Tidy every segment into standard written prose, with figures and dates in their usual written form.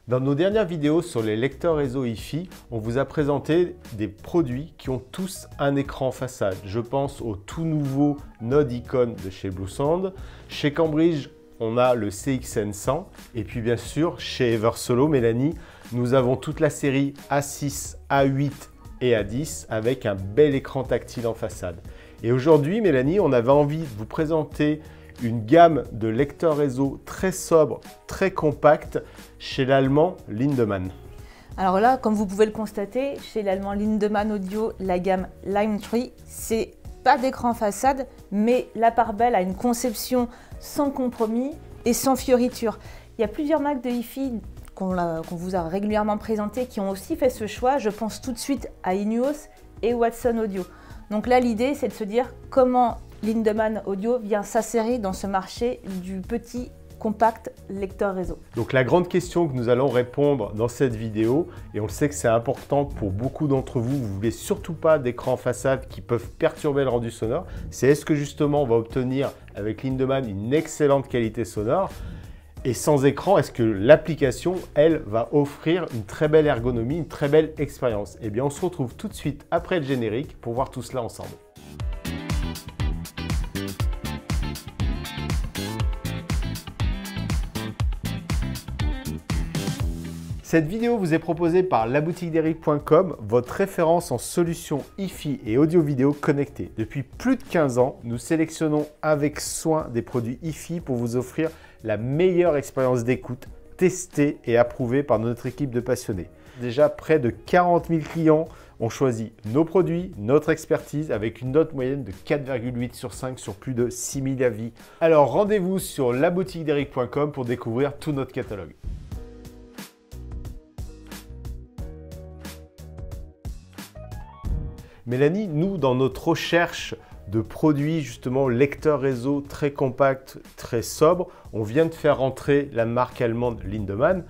Dans nos dernières vidéos sur les lecteurs réseau Hi-Fi, on vous a présenté des produits qui ont tous un écran façade. Je pense au tout nouveau Node Icon de chez Bluesound. Chez Cambridge, on a le CXN100. Et puis bien sûr, chez Eversolo, Mélanie, nous avons toute la série A6, A8 et A10 avec un bel écran tactile en façade. Et aujourd'hui, Mélanie, on avait envie de vous présenter une gamme de lecteurs réseau très sobre, très compacte chez l'allemand Lindemann. Alors là, comme vous pouvez le constater, chez l'allemand Lindemann Audio, la gamme Lime Tree, c'est pas d'écran façade, mais la part belle a une conception sans compromis et sans fioritures. Il y a plusieurs marques de Hi-Fi qu'on vous a régulièrement présentées qui ont aussi fait ce choix. Je pense tout de suite à Inuos et Watson Audio. Donc là, l'idée, c'est de se dire comment Lindemann Audio vient s'insérer dans ce marché du petit compact lecteur réseau. Donc la grande question que nous allons répondre dans cette vidéo, et on le sait que c'est important pour beaucoup d'entre vous, vous ne voulez surtout pas d'écran façade qui peuvent perturber le rendu sonore, c'est est-ce que justement on va obtenir avec Lindemann une excellente qualité sonore, et sans écran, est-ce que l'application, elle, va offrir une très belle ergonomie, une très belle expérience? Eh bien on se retrouve tout de suite après le générique pour voir tout cela ensemble. Cette vidéo vous est proposée par laboutiquederic.com, votre référence en solutions Hi-Fi et audio-vidéo connectées. Depuis plus de 15 ans, nous sélectionnons avec soin des produits Hi-Fi pour vous offrir la meilleure expérience d'écoute, testée et approuvée par notre équipe de passionnés. Déjà, près de 40 000 clients ont choisi nos produits, notre expertise, avec une note moyenne de 4,8 sur 5 sur plus de 6 000 avis. Alors rendez-vous sur laboutiquederic.com pour découvrir tout notre catalogue. Mélanie, nous, dans notre recherche de produits justement lecteurs réseau très compacts, très sobres, on vient de faire rentrer la marque allemande Lindemann,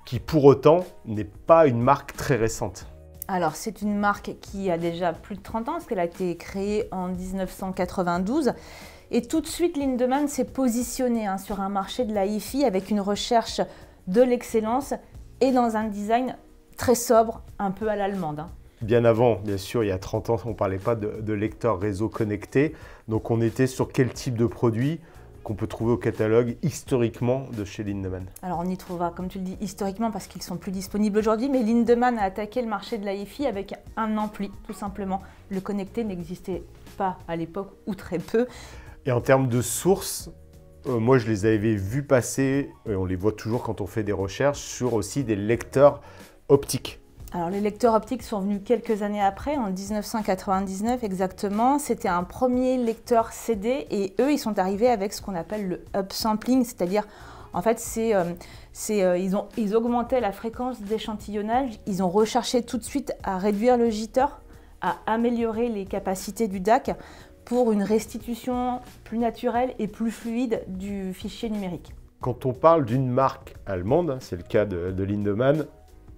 qui pour autant n'est pas une marque très récente. Alors c'est une marque qui a déjà plus de 30 ans, parce qu'elle a été créée en 1992. Et tout de suite, Lindemann s'est positionné sur un marché de la Hi-Fi avec une recherche de l'excellence et dans un design très sobre, un peu à l'allemande. Bien avant, bien sûr, il y a 30 ans, on ne parlait pas de lecteurs réseau connectés. Donc on était sur quel type de produit qu'on peut trouver au catalogue historiquement de chez Lindemann? Alors on y trouvera, comme tu le dis, historiquement parce qu'ils sont plus disponibles aujourd'hui, mais Lindemann a attaqué le marché de la Hi-Fi avec un ampli, tout simplement. Le connecté n'existait pas à l'époque, ou très peu. Et en termes de sources, moi je les avais vus passer, et on les voit toujours quand on fait des recherches, sur aussi des lecteurs optiques. Alors les lecteurs optiques sont venus quelques années après, en 1999 exactement. C'était un premier lecteur CD et eux, ils sont arrivés avec ce qu'on appelle le upsampling, c'est-à-dire en fait, ils augmentaient la fréquence d'échantillonnage, ils ont recherché tout de suite à réduire le jitter, à améliorer les capacités du DAC pour une restitution plus naturelle et plus fluide du fichier numérique. Quand on parle d'une marque allemande, c'est le cas de Lindemann,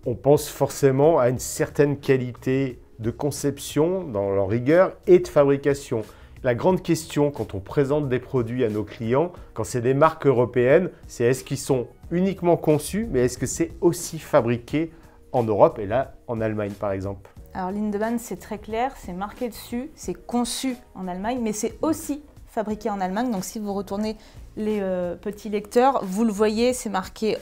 on pense forcément à une certaine qualité de conception dans leur rigueur et de fabrication. La grande question quand on présente des produits à nos clients, quand c'est des marques européennes, c'est est-ce qu'ils sont uniquement conçus, mais est-ce que c'est aussi fabriqué en Europe et là en Allemagne par exemple? Alors Lindemann, c'est très clair, c'est marqué dessus, c'est conçu en Allemagne, mais c'est aussi fabriqué en Allemagne. Donc si vous retournez les petits lecteurs, vous le voyez, c'est marqué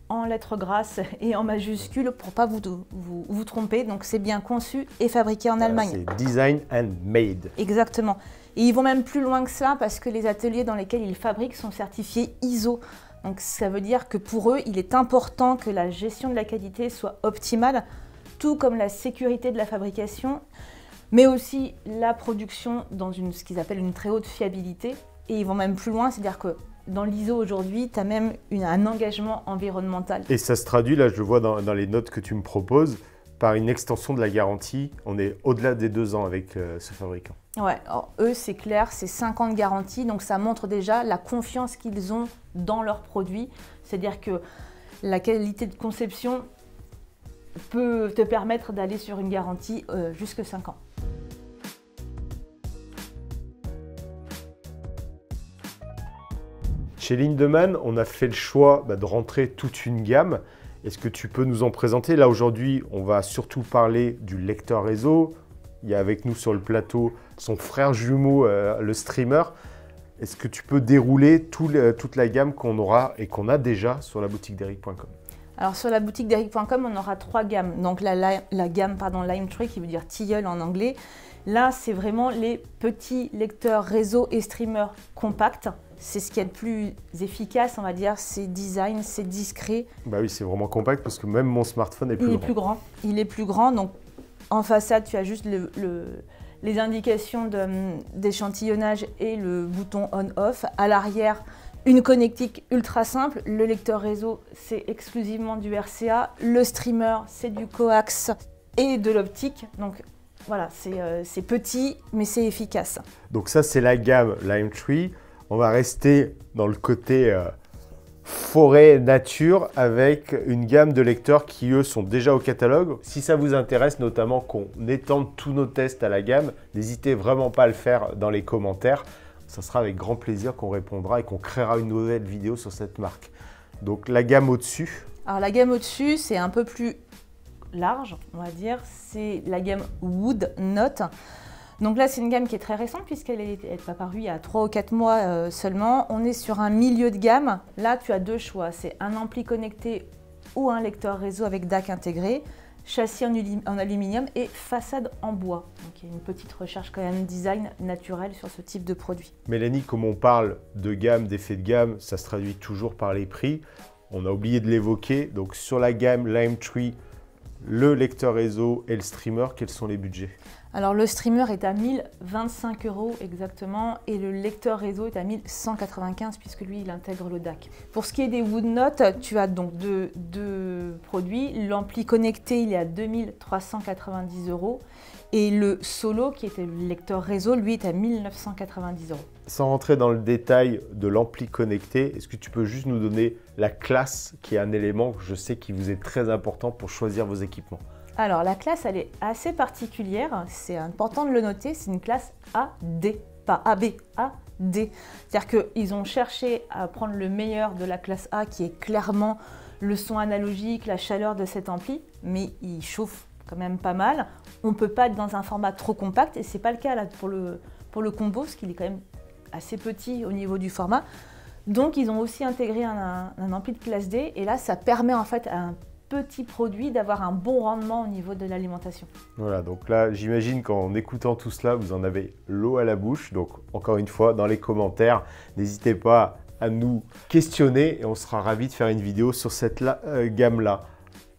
en lettres grasses et en majuscules pour ne pas vous tromper. Donc c'est bien conçu et fabriqué en Allemagne. C'est design and made. Exactement. Et ils vont même plus loin que ça parce que les ateliers dans lesquels ils fabriquent sont certifiés ISO. Donc ça veut dire que pour eux, il est important que la gestion de la qualité soit optimale, tout comme la sécurité de la fabrication, mais aussi la production dans ce qu'ils appellent une très haute fiabilité. Et ils vont même plus loin, c'est-à-dire que dans l'ISO aujourd'hui, tu as même un engagement environnemental. Et ça se traduit, là je le vois dans les notes que tu me proposes, par une extension de la garantie. On est au-delà des 2 ans avec ce fabricant. Ouais, alors eux c'est clair, c'est 5 ans de garantie, donc ça montre déjà la confiance qu'ils ont dans leurs produits. C'est-à-dire que la qualité de conception peut te permettre d'aller sur une garantie jusque 5 ans. Chez Lindemann, on a fait le choix de rentrer toute une gamme Est-ce que tu peux nous en présenter? Là, aujourd'hui, on va surtout parler du lecteur réseau. Il y a avec nous sur le plateau son frère jumeau, le streamer. Est-ce que tu peux dérouler toute la gamme qu'on aura et qu'on a déjà sur la boutique d'Eric.com? Alors sur la boutique d'Eric.com, on aura 3 gammes. Donc la gamme Lime Tree, qui veut dire tilleul en anglais. Là, c'est vraiment les petits lecteurs réseau et streamers compacts. C'est ce qui est le plus efficace, on va dire. C'est design, c'est discret. Bah oui, c'est vraiment compact parce que même mon smartphone est plus grand. Il est plus grand. Il est plus grand. Donc en façade, tu as juste les indications d'échantillonnage et le bouton on-off. À l'arrière, une connectique ultra simple. Le lecteur réseau, c'est exclusivement du RCA. Le streamer, c'est du coax et de l'optique. Donc voilà, c'est petit, mais c'est efficace. Donc ça, c'est la gamme Lime Tree. On va rester dans le côté forêt, nature, avec une gamme de lecteurs qui, eux, sont déjà au catalogue. Si ça vous intéresse, notamment qu'on étende tous nos tests à la gamme, n'hésitez vraiment pas à le faire dans les commentaires. Ça sera avec grand plaisir qu'on répondra et qu'on créera une nouvelle vidéo sur cette marque. Donc la gamme au-dessus. Alors la gamme au-dessus, c'est un peu plus large, on va dire. C'est la gamme Wood Note. Donc là, c'est une gamme qui est très récente puisqu'elle est apparue il y a 3 ou 4 mois seulement. On est sur un milieu de gamme. Là, tu as 2 choix. C'est un ampli connecté ou un lecteur réseau avec DAC intégré, châssis en aluminium et façade en bois. Donc il y a une petite recherche quand même design naturel sur ce type de produit. Mélanie, comme on parle de gamme, d'effet de gamme, ça se traduit toujours par les prix. On a oublié de l'évoquer. Donc sur la gamme Lime Tree, le lecteur réseau et le streamer, quels sont les budgets? Alors le streamer est à 1025 € exactement et le lecteur réseau est à 1195 puisque lui il intègre le DAC. Pour ce qui est des Wood Note, tu as donc deux produits. L'ampli connecté il est à 2390 € et le solo qui était le lecteur réseau lui est à 1990 €. Sans rentrer dans le détail de l'ampli connecté, est-ce que tu peux juste nous donner la classe qui est un élément que je sais qui vous est très important pour choisir vos équipements? Alors la classe elle est assez particulière, c'est important de le noter, c'est une classe AD, pas AB, AD. C'est-à-dire qu'ils ont cherché à prendre le meilleur de la classe A qui est clairement le son analogique, la chaleur de cet ampli, mais il chauffe quand même pas mal. On ne peut pas être dans un format trop compact et ce n'est pas le cas là pour le combo, parce qu'il est quand même assez petit au niveau du format. Donc ils ont aussi intégré un ampli de classe D et là ça permet en fait à un petit produit d'avoir un bon rendement au niveau de l'alimentation. Voilà, donc là j'imagine qu'en écoutant tout cela vous en avez l'eau à la bouche. Donc encore une fois dans les commentaires, n'hésitez pas à nous questionner et on sera ravis de faire une vidéo sur cette gamme là.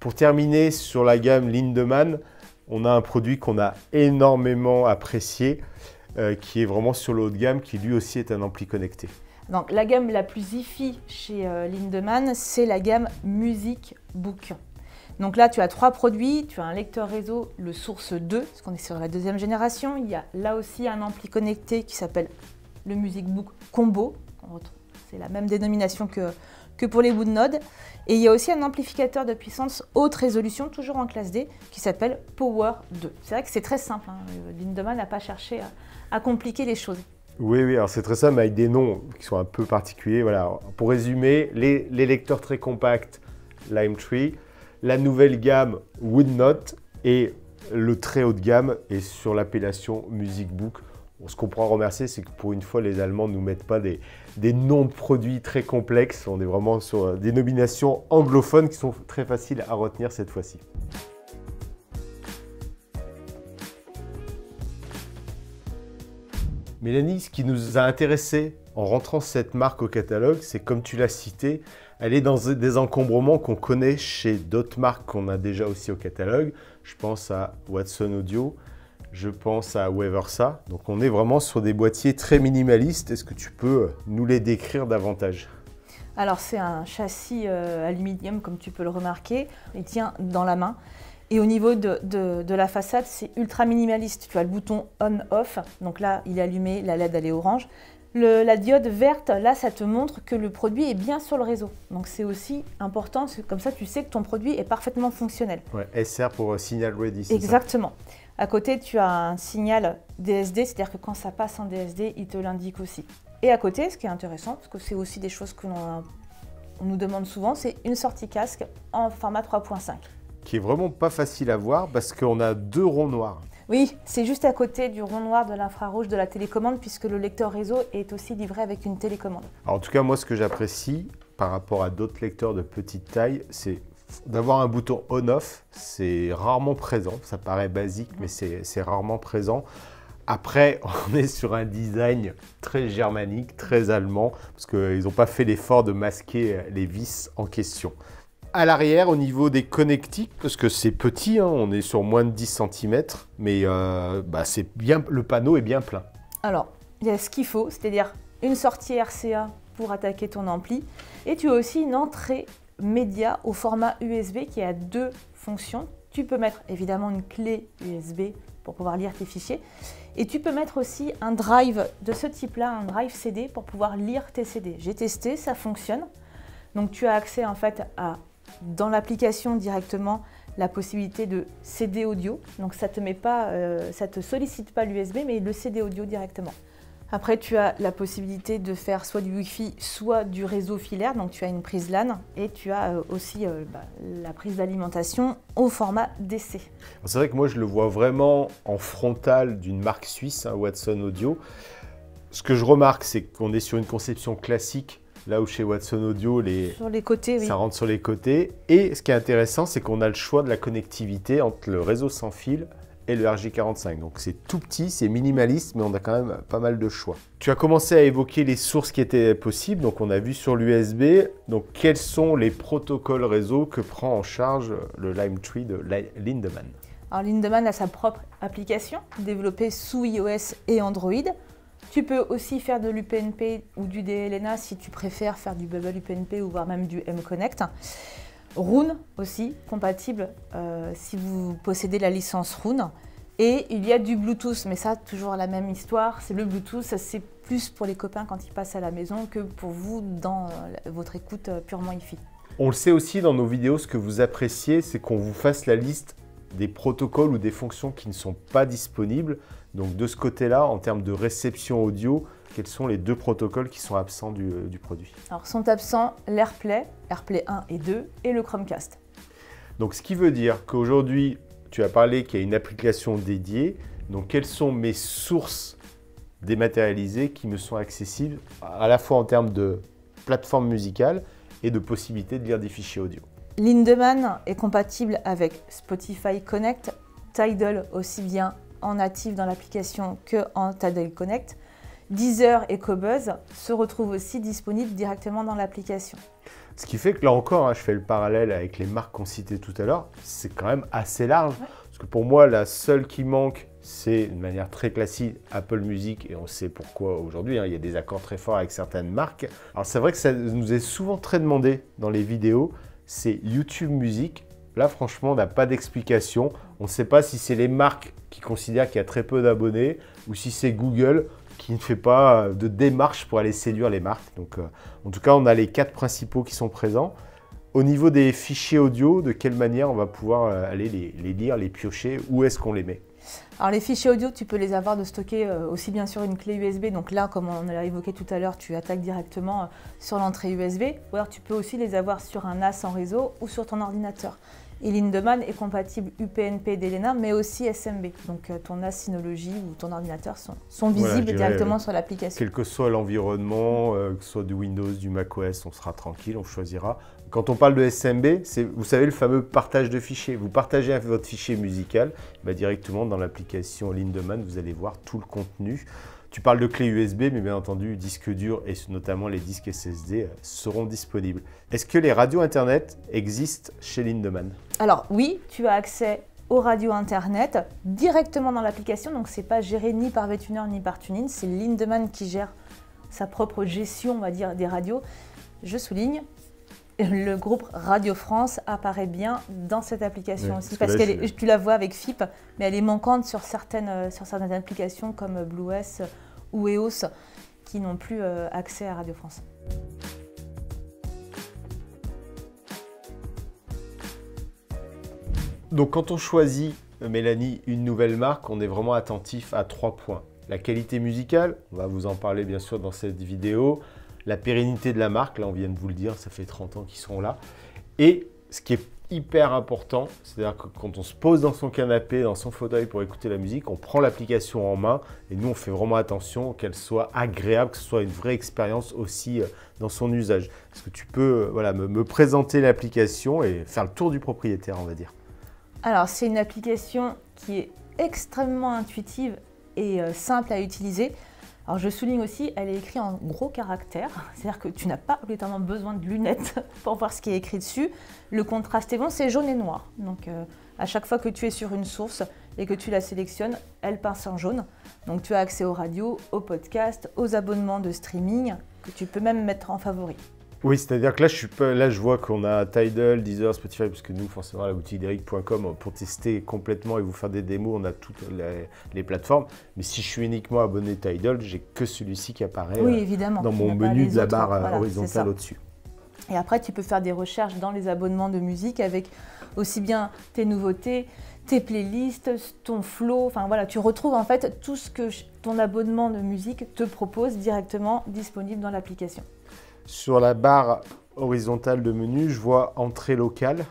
Pour terminer sur la gamme Lindemann, on a un produit qu'on a énormément apprécié qui est vraiment sur le haut de gamme, qui lui aussi est un ampli connecté. Donc la gamme la plus hi-fi chez Lindemann, c'est la gamme Music Book. Donc là, tu as 3 produits. Tu as un lecteur réseau, le Source 2, parce qu'on est sur la 2e génération. Il y a là aussi un ampli connecté qui s'appelle le Music Book Combo. C'est la même dénomination que pour les Wood Note. Et il y a aussi un amplificateur de puissance haute résolution, toujours en classe D, qui s'appelle Power 2. C'est vrai que c'est très simple. Lindemann n'a pas cherché à compliquer les choses. Oui, alors c'est très simple, mais avec des noms qui sont un peu particuliers. Voilà. Pour résumer, les lecteurs très compacts Lime Tree, la nouvelle gamme Wood Note et le très haut de gamme est sur l'appellation Music Book. Ce qu'on pourra remercier, c'est que pour une fois, les Allemands ne nous mettent pas des noms de produits très complexes. On est vraiment sur des nominations anglophones qui sont très faciles à retenir cette fois-ci. Mélanie, ce qui nous a intéressé en rentrant cette marque au catalogue, c'est comme tu l'as cité, elle est dans des encombrements qu'on connaît chez d'autres marques qu'on a déjà aussi au catalogue. Je pense à Watson Audio, je pense à Weversa. Donc on est vraiment sur des boîtiers très minimalistes. Est-ce que tu peux nous les décrire davantage? Alors c'est un châssis aluminium comme tu peux le remarquer, il tient dans la main. Et au niveau de la façade, c'est ultra minimaliste. Tu as le bouton on-off, donc là il est allumé, la LED elle est orange. La diode verte, là ça te montre que le produit est bien sur le réseau. Donc c'est aussi important, comme ça tu sais que ton produit est parfaitement fonctionnel. Ouais, SR pour signal ready. Exactement. À côté tu as un signal DSD, c'est-à-dire que quand ça passe en DSD, il te l'indique aussi. Et à côté, ce qui est intéressant, parce que c'est aussi des choses que l'on on nous demande souvent, c'est une sortie casque en format 3.5. Qui est vraiment pas facile à voir parce qu'on a deux ronds noirs. Oui, c'est juste à côté du rond noir de l'infrarouge de la télécommande puisque le lecteur réseau est aussi livré avec une télécommande. Alors, en tout cas, moi, ce que j'apprécie par rapport à d'autres lecteurs de petite taille, c'est d'avoir un bouton on-off. C'est rarement présent. Ça paraît basique, mais c'est rarement présent. Après, on est sur un design très germanique, très allemand, parce qu'ils n'ont pas fait l'effort de masquer les vis en question. À l'arrière, au niveau des connectiques, parce que c'est petit, hein, on est sur moins de 10 cm, mais c'est bien, le panneau est bien plein. Alors, il y a ce qu'il faut, c'est-à-dire une sortie RCA pour attaquer ton ampli, et tu as aussi une entrée média au format USB qui a deux fonctions. Tu peux mettre évidemment une clé USB pour pouvoir lire tes fichiers, et tu peux mettre aussi un drive de ce type-là, un drive CD pour pouvoir lire tes CD. J'ai testé, ça fonctionne. Donc tu as accès en fait à, dans l'application directement, la possibilité de CD audio. Donc ça te sollicite pas l'USB, mais le CD audio directement. Après, tu as la possibilité de faire soit du Wi-Fi, soit du réseau filaire. Donc tu as une prise LAN et tu as aussi la prise d'alimentation au format DC. C'est vrai que moi, je le vois vraiment en frontal d'une marque suisse, hein, Watson Audio. Ce que je remarque, c'est qu'on est sur une conception classique. Là où chez Watson Audio, sur les côtés, oui. Ça rentre sur les côtés. Et ce qui est intéressant, c'est qu'on a le choix de la connectivité entre le réseau sans fil et le RJ45. Donc c'est tout petit, c'est minimaliste, mais on a quand même pas mal de choix. Tu as commencé à évoquer les sources qui étaient possibles. Donc on a vu sur l'USB. Donc quels sont les protocoles réseau que prend en charge le Limetree de Lindemann? Alors Lindemann a sa propre application développée sous iOS et Android. Tu peux aussi faire de l'UPnP ou du DLNA si tu préfères faire du Bubble UPnP ou voire même du mConnect. Roon aussi, compatible si vous possédez la licence Roon. Et il y a du Bluetooth, mais ça, toujours la même histoire. C'est le Bluetooth, c'est plus pour les copains quand ils passent à la maison que pour vous dans votre écoute purement Hi-Fi. On le sait aussi dans nos vidéos, ce que vous appréciez, c'est qu'on vous fasse la liste des protocoles ou des fonctions qui ne sont pas disponibles. Donc de ce côté-là, en termes de réception audio, quels sont les deux protocoles qui sont absents du produit? Alors sont absents l'AirPlay, AirPlay 1 et 2 et le Chromecast. Donc ce qui veut dire qu'aujourd'hui, tu as parlé qu'il y a une application dédiée. Donc quelles sont mes sources dématérialisées qui me sont accessibles à la fois en termes de plateforme musicale et de possibilité de lire des fichiers audio? Lindemann est compatible avec Spotify Connect, Tidal aussi bien en natif dans l'application que en Tidal Connect. Deezer et Qobuz se retrouvent aussi disponibles directement dans l'application. Ce qui fait que là encore, je fais le parallèle avec les marques qu'on citait tout à l'heure, c'est quand même assez large. Ouais. Parce que pour moi, la seule qui manque, c'est de manière très classique Apple Music, et on sait pourquoi aujourd'hui, il y a des accords très forts avec certaines marques. Alors c'est vrai que ça nous est souvent très demandé dans les vidéos, c'est YouTube Music. Là franchement, on n'a pas d'explication. On ne sait pas si c'est les marques qui considèrent qu'il y a très peu d'abonnés, ou si c'est Google qui ne fait pas de démarche pour aller séduire les marques. Donc en tout cas, on a les 4 principaux qui sont présents. Au niveau des fichiers audio, de quelle manière on va pouvoir aller les lire, les piocher? Où est-ce qu'on les met? Alors les fichiers audio, tu peux les avoir de stocker aussi bien sur une clé USB. Donc là, comme on l'a évoqué tout à l'heure, tu attaques directement sur l'entrée USB. Ou alors tu peux aussi les avoir sur un NAS en réseau ou sur ton ordinateur. Et Lindemann est compatible UPnP DLNA, mais aussi SMB. Donc ton NAS Synology ou ton ordinateur sont visibles directement sur l'application. Quel que soit l'environnement, que ce soit du Windows, du macOS, on sera tranquille, on choisira. Quand on parle de SMB, c'est, vous savez, le fameux partage de fichiers. Vous partagez votre fichier musical, directement dans l'application Lindemann, vous allez voir tout le contenu. Tu parles de clé USB, mais bien entendu, disques durs et notamment les disques SSD seront disponibles. Est-ce que les radios Internet existent chez Lindemann? Alors oui, tu as accès aux radios Internet directement dans l'application. Donc ce n'est pas géré ni par VTuner ni par TuneIn. C'est Lindemann qui gère sa propre gestion, on va dire, des radios. Je souligne, le groupe Radio France apparaît bien dans cette application aussi. Parce que tu la vois avec FIP, mais elle est manquante sur certaines applications comme BlueOS ou EOS qui n'ont plus accès à Radio France. Donc quand on choisit, Mélanie, une nouvelle marque, on est vraiment attentif à 3 points. La qualité musicale, on va vous en parler bien sûr dans cette vidéo. la pérennité de la marque. Là, on vient de vous le dire, ça fait 30 ans qu'ils sont là. Et ce qui est hyper important, c'est-à-dire que quand on se pose dans son canapé, dans son fauteuil pour écouter la musique, on prend l'application en main et nous, on fait vraiment attention qu'elle soit agréable, que ce soit une vraie expérience aussi dans son usage. Est-ce que tu peux me présenter l'application et faire le tour du propriétaire, on va dire? Alors, c'est une application qui est extrêmement intuitive et simple à utiliser. Alors je souligne aussi, elle est écrite en gros caractères, c'est-à-dire que tu n'as pas obligatoirement besoin de lunettes pour voir ce qui est écrit dessus. Le contraste est bon, c'est jaune et noir. Donc à chaque fois que tu es sur une source et que tu la sélectionnes, elle passe en jaune. Donc tu as accès aux radios, aux podcasts, aux abonnements de streaming, que tu peux même mettre en favori. Oui, c'est-à-dire que là, je vois qu'on a Tidal, Deezer, Spotify, parce que nous, forcément, à la boutique d'Eric.com, pour tester complètement et vous faire des démos, on a toutes les plateformes. Mais si je suis uniquement abonné Tidal, j'ai que celui-ci qui apparaît évidemment, dans mon menu de la barre voilà, horizontale au-dessus. Et après, tu peux faire des recherches dans les abonnements de musique avec aussi bien tes nouveautés, tes playlists, ton flow. Enfin voilà, tu retrouves en fait tout ce que ton abonnement de musique te propose directement disponible dans l'application. Sur la barre horizontale de menu, je vois entrée locale.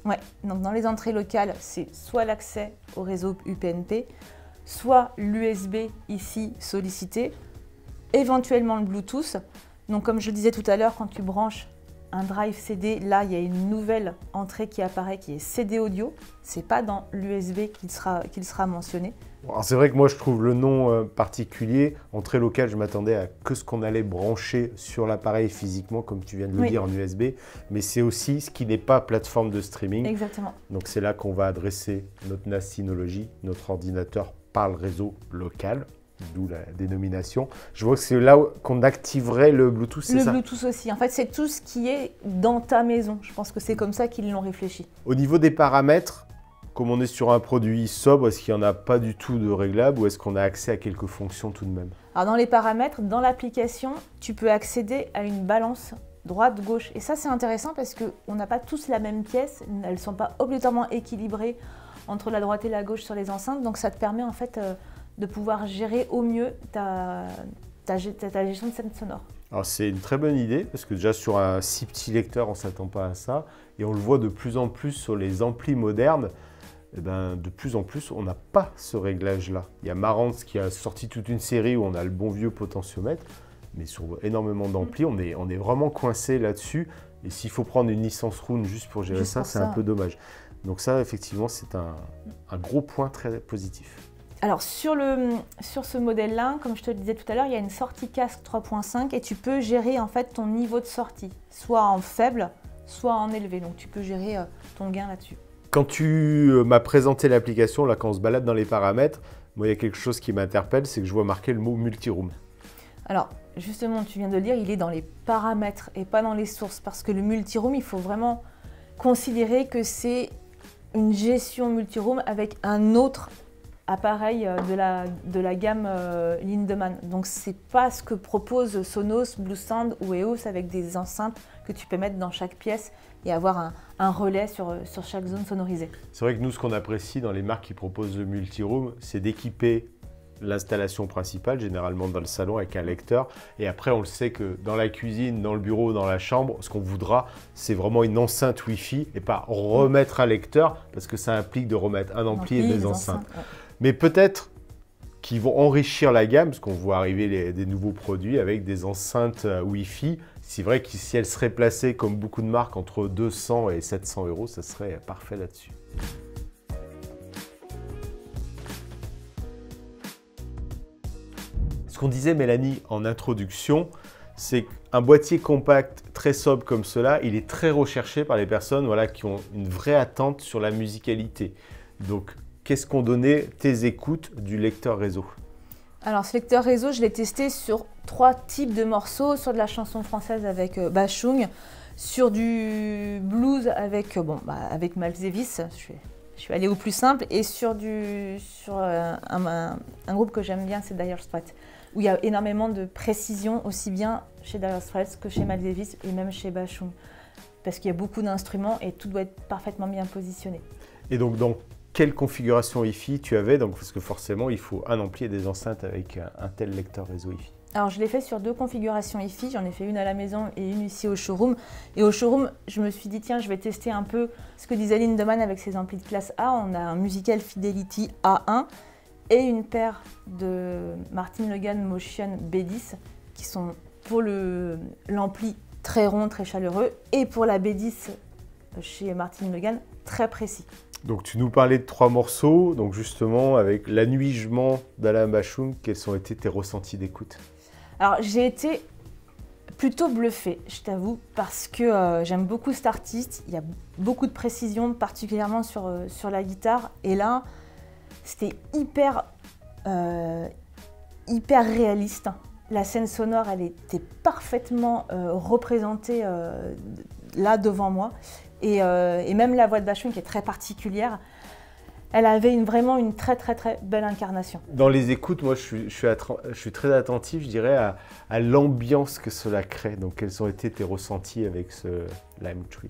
Ouais, donc dans les entrées locales, c'est soit l'accès au réseau UPnP, soit l'USB ici sollicité, éventuellement le Bluetooth. Donc comme je le disais tout à l'heure, quand tu branches un drive CD, là il y a une nouvelle entrée qui apparaît qui est CD audio. C'est pas dans l'USB qu'il sera mentionné. C'est vrai que moi je trouve le nom particulier. Entrée locale, je m'attendais à que ce qu'on allait brancher sur l'appareil physiquement, comme tu viens de le dire en USB. Mais c'est aussi ce qui n'est pas plateforme de streaming. Exactement. Donc c'est là qu'on va adresser notre NAS Synology, notre ordinateur par le réseau local. D'où la dénomination. Je vois que c'est là qu'on activerait le Bluetooth, c'est ça? Le Bluetooth aussi. En fait, c'est tout ce qui est dans ta maison. Je pense que c'est comme ça qu'ils l'ont réfléchi. Au niveau des paramètres, comme on est sur un produit sobre, est-ce qu'il n'y en a pas du tout de réglable ou est-ce qu'on a accès à quelques fonctions tout de même? Alors dans les paramètres, dans l'application, tu peux accéder à une balance droite-gauche. Et ça, c'est intéressant parce qu'on n'a pas tous la même pièce. Elles ne sont pas obligatoirement équilibrées entre la droite et la gauche sur les enceintes. Donc ça te permet en fait de pouvoir gérer au mieux ta gestion de scène sonore. Alors c'est une très bonne idée parce que déjà sur un si petit lecteur on ne s'attend pas à ça et on le voit de plus en plus sur les amplis modernes, de plus en plus on n'a pas ce réglage là. Il y a Marantz qui a sorti toute une série où on a le bon vieux potentiomètre, mais sur énormément d'amplis on est vraiment coincé là-dessus et s'il faut prendre une licence Roon juste pour gérer ça, c'est un peu dommage. Donc ça effectivement c'est un gros point très positif. Alors sur ce modèle-là, comme je te le disais tout à l'heure, il y a une sortie casque 3.5 et tu peux gérer en fait ton niveau de sortie, soit en faible, soit en élevé. Donc tu peux gérer ton gain là-dessus. Quand tu m'as présenté l'application, là quand on se balade dans les paramètres, moi il y a quelque chose qui m'interpelle, c'est que je vois marqué le mot multiroom. Alors justement, tu viens de le dire, il est dans les paramètres et pas dans les sources parce que le multiroom, il faut vraiment considérer que c'est une gestion multiroom avec un autre appareil de la gamme Lindemann. Donc c'est pas ce que propose Sonos, Bluesound ou EOS avec des enceintes que tu peux mettre dans chaque pièce et avoir un relais sur chaque zone sonorisée. C'est vrai que nous, ce qu'on apprécie dans les marques qui proposent le multiroom, c'est d'équiper l'installation principale, généralement dans le salon avec un lecteur. Et après, on le sait que dans la cuisine, dans le bureau, dans la chambre, ce qu'on voudra, c'est vraiment une enceinte Wi-Fi et pas remettre un lecteur parce que ça implique de remettre un ampli et des enceintes. Ouais. Mais peut-être qu'ils vont enrichir la gamme, parce qu'on voit arriver des nouveaux produits avec des enceintes Wi-Fi. C'est vrai que si elles seraient placées, comme beaucoup de marques, entre 200 et 700 €, ça serait parfait là-dessus. Ce qu'on disait, Mélanie, en introduction, c'est qu'un boîtier compact très sobre comme cela, il est très recherché par les personnes qui ont une vraie attente sur la musicalité. Donc, qu'est-ce qu'ont donné tes écoutes du lecteur réseau? Alors, ce lecteur réseau, je l'ai testé sur 3 types de morceaux, sur de la chanson française avec Bashung, sur du blues avec Miles Davis, je suis allée au plus simple, et sur un groupe que j'aime bien, c'est Dire Straits, où il y a énormément de précision, aussi bien chez Dire Straits que chez Miles Davis et même chez Bashung, parce qu'il y a beaucoup d'instruments et tout doit être parfaitement bien positionné. Et donc, quelle configuration Wi-Fi tu avais? Parce que forcément, il faut un ampli et des enceintes avec un tel lecteur réseau Wi-Fi. Alors je l'ai fait sur 2 configurations hi-fi, j'en ai fait une à la maison et une ici au showroom. Et au showroom, je me suis dit tiens, je vais tester un peu ce que disait Lindemann avec ses amplis de classe A. On a un Musical Fidelity A1 et une paire de Martin Logan Motion B10 qui sont pour l'ampli très rond, très chaleureux et pour la B10 chez Martin Logan très précis. Donc tu nous parlais de 3 morceaux, donc justement avec La Nuit je mens d'Alain Bashung, quels ont été tes ressentis d'écoute? Alors j'ai été plutôt bluffée, je t'avoue, parce que j'aime beaucoup cet artiste, il y a beaucoup de précision, particulièrement sur la guitare, et là c'était hyper réaliste. La scène sonore, elle était parfaitement représentée là devant moi. Et même la voix de Bashung qui est très particulière, elle avait vraiment une très belle incarnation. Dans les écoutes, moi je suis très attentif, je dirais, à l'ambiance que cela crée. Donc quels ont été tes ressentis avec ce Lime Tree?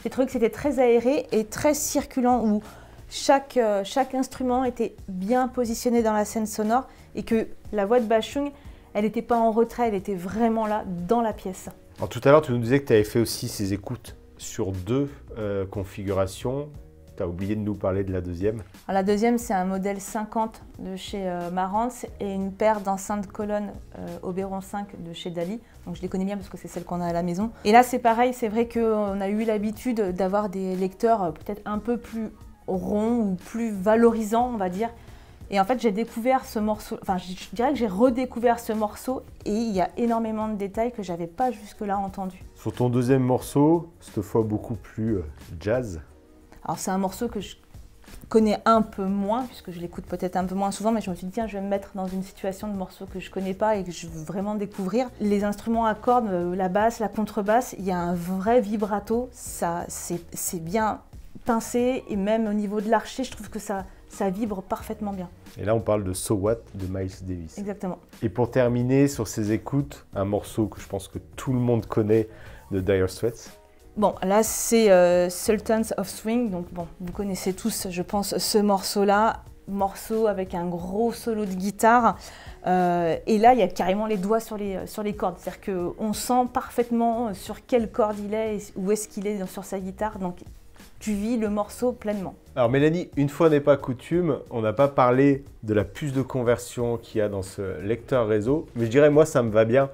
J'ai trouvé que c'était très aéré et très circulant, où chaque instrument était bien positionné dans la scène sonore et que la voix de Bashung, elle n'était pas en retrait, elle était vraiment là dans la pièce. Alors tout à l'heure, tu nous disais que tu avais fait aussi ces écoutes sur 2 configurations. Tu as oublié de nous parler de la deuxième. Alors, la deuxième, c'est un modèle 50 de chez Marantz et une paire d'enceintes colonnes Oberon 5 de chez Dali. Donc je les connais bien parce que c'est celles qu'on a à la maison. Et là, c'est pareil, c'est vrai qu'on a eu l'habitude d'avoir des lecteurs peut-être un peu plus ronds ou plus valorisants, on va dire. Et en fait, j'ai découvert ce morceau, enfin je dirais que j'ai redécouvert ce morceau et il y a énormément de détails que je n'avais pas jusque-là entendus. Sur ton deuxième morceau, cette fois beaucoup plus jazz. Alors c'est un morceau que je connais un peu moins, puisque je l'écoute peut-être un peu moins souvent, mais je me suis dit tiens, je vais me mettre dans une situation de morceau que je connais pas et que je veux vraiment découvrir. Les instruments à cordes, la basse, la contrebasse, il y a un vrai vibrato, c'est bien pincé et même au niveau de l'archet, je trouve que ça vibre parfaitement bien. Et là, on parle de So What de Miles Davis. Exactement. Et pour terminer sur ces écoutes, un morceau que je pense que tout le monde connaît de Dire Straits. Bon, là, c'est Sultans of Swing. Donc, bon, vous connaissez tous, je pense, ce morceau-là. Morceau avec un gros solo de guitare. Et là, il y a carrément les doigts sur les cordes. C'est-à-dire qu'on sent parfaitement sur quelle corde il est et où est-ce qu'il est sur sa guitare. Donc, tu vis le morceau pleinement. Alors Mélanie, une fois n'est pas coutume, on n'a pas parlé de la puce de conversion qu'il y a dans ce lecteur réseau, mais je dirais moi ça me va bien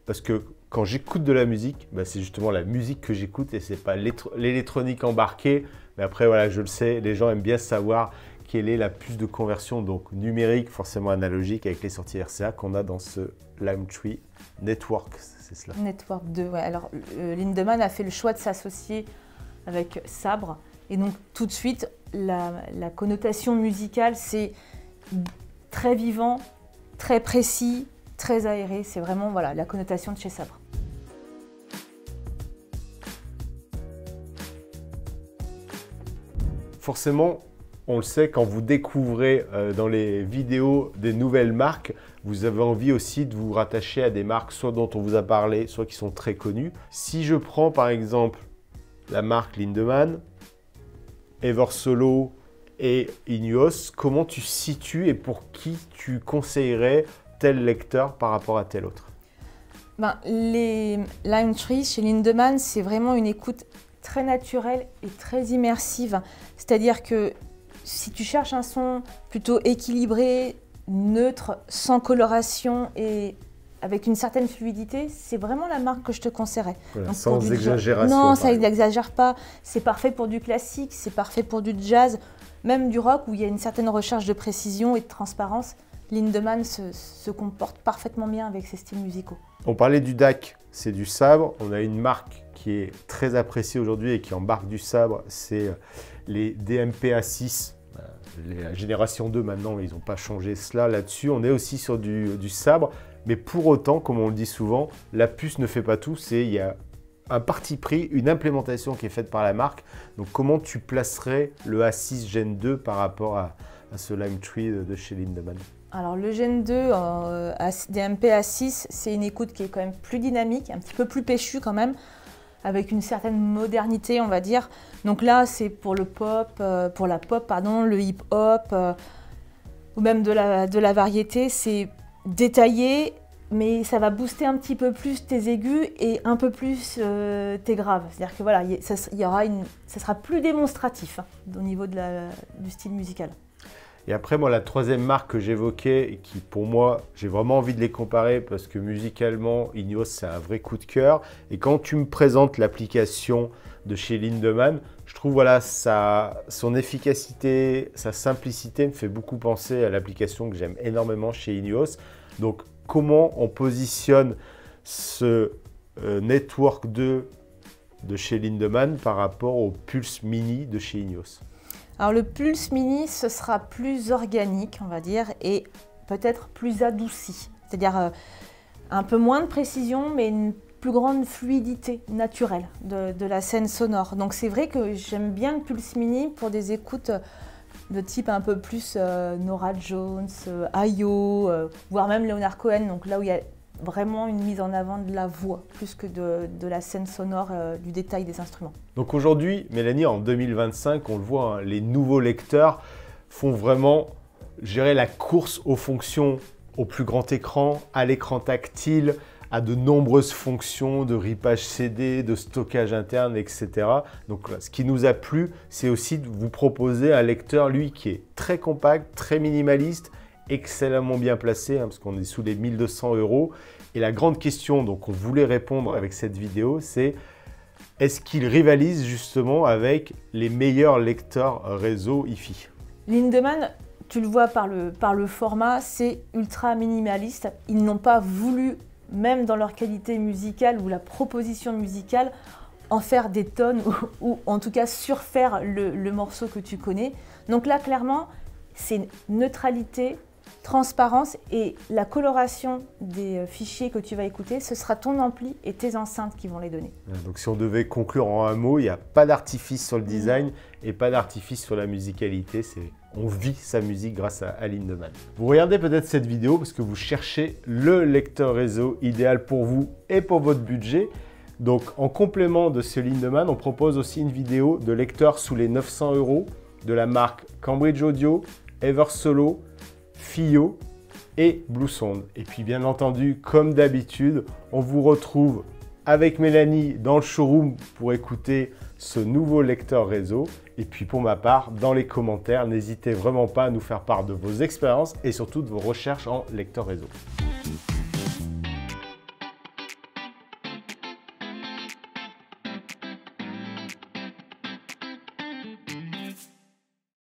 parce que quand j'écoute de la musique, c'est justement la musique que j'écoute et c'est pas l'électronique embarquée. Mais après voilà, je le sais, les gens aiment bien savoir quelle est la puce de conversion, donc numérique, forcément analogique avec les sorties RCA qu'on a dans ce Lime Tree Network, c'est cela. Network 2, ouais. Alors Lindemann a fait le choix de s'associer avec Sabre. Et donc tout de suite, la connotation musicale, c'est très vivant, très précis, très aéré. C'est vraiment voilà, la connotation de chez Sabre. Forcément, on le sait, quand vous découvrez dans les vidéos des nouvelles marques, vous avez envie aussi de vous rattacher à des marques soit dont on vous a parlé, soit qui sont très connues. Si je prends par exemple la marque Lindemann, Eversolo et Ineos, comment tu situes et pour qui tu conseillerais tel lecteur par rapport à tel autre? Les Lime Tree chez Lindemann, c'est vraiment une écoute très naturelle et très immersive. C'est-à-dire que si tu cherches un son plutôt équilibré, neutre, sans coloration et avec une certaine fluidité, c'est vraiment la marque que je te conseillerais. Voilà, sans exagération. Non, ça n'exagère pas. C'est parfait pour du classique, c'est parfait pour du jazz, même du rock où il y a une certaine recherche de précision et de transparence. Lindemann se comporte parfaitement bien avec ses styles musicaux. On parlait du DAC, c'est du sabre. On a une marque qui est très appréciée aujourd'hui et qui embarque du sabre, c'est les DMP A6. La génération 2 maintenant, ils n'ont pas changé cela là-dessus. On est aussi sur du sabre. Mais pour autant, comme on le dit souvent, la puce ne fait pas tout. Il y a un parti pris, une implémentation qui est faite par la marque. Donc comment tu placerais le A6 Gen 2 par rapport à ce Lime Tree de chez Lindemann? Alors le Gen 2 DMP A6, c'est une écoute qui est quand même plus dynamique, un petit peu plus péchue quand même, avec une certaine modernité, on va dire. Donc là, c'est pour le pop, le hip-hop, ou même de la variété. C'est détaillé, mais ça va booster un petit peu plus tes aigus et un peu plus tes graves. C'est-à-dire que voilà, ça sera plus démonstratif au niveau du style musical. Et après, moi, la troisième marque que j'évoquais, et qui pour moi, j'ai vraiment envie de les comparer parce que musicalement, Ineos, c'est un vrai coup de cœur. Et quand tu me présentes l'application de chez Lindemann, je trouve voilà, son efficacité, sa simplicité me fait beaucoup penser à l'application que j'aime énormément chez Ineos. Donc, comment on positionne ce Network 2 de chez Lindemann par rapport au Pulse Mini de chez Ineos? Alors le Pulse Mini, ce sera plus organique, on va dire, et peut-être plus adouci. C'est-à-dire un peu moins de précision, mais une plus grande fluidité naturelle de la scène sonore. Donc c'est vrai que j'aime bien le Pulse Mini pour des écoutes de type un peu plus Norah Jones, Ayo, voire même Leonard Cohen, donc là où il y a vraiment une mise en avant de la voix, plus que de la scène sonore, du détail des instruments. Donc aujourd'hui, Mélanie, en 2025, on le voit, hein, les nouveaux lecteurs font vraiment gérer la course aux fonctions au plus grand écran, à l'écran tactile, à de nombreuses fonctions de ripage CD, de stockage interne, etc. Donc ce qui nous a plu, c'est aussi de vous proposer un lecteur, lui, qui est très compact, très minimaliste, excellemment bien placé, hein, parce qu'on est sous les 1200 €. Et la grande question donc on voulait répondre avec cette vidéo, c'est est-ce qu'il rivalise justement avec les meilleurs lecteurs réseau hi-fi? Lindemann, tu le vois par le format, c'est ultra minimaliste. Ils n'ont pas voulu, même dans leur qualité musicale ou la proposition musicale, en faire des tonnes ou en tout cas surfaire le morceau que tu connais. Donc là, clairement, c'est neutralité, transparence et la coloration des fichiers que tu vas écouter, ce sera ton ampli et tes enceintes qui vont les donner. Donc si on devait conclure en un mot, il n'y a pas d'artifice sur le design et pas d'artifice sur la musicalité. On vit sa musique grâce à Lindemann. Vous regardez peut-être cette vidéo parce que vous cherchez le lecteur réseau idéal pour vous et pour votre budget. Donc en complément de ce Lindemann, on propose aussi une vidéo de lecteur sous les 900 € de la marque Cambridge Audio, Eversolo, FiiO et Bluesound. Et puis bien entendu, comme d'habitude, on vous retrouve avec Mélanie dans le showroom pour écouter ce nouveau lecteur réseau. Et puis pour ma part, dans les commentaires, n'hésitez vraiment pas à nous faire part de vos expériences et surtout de vos recherches en lecteur réseau.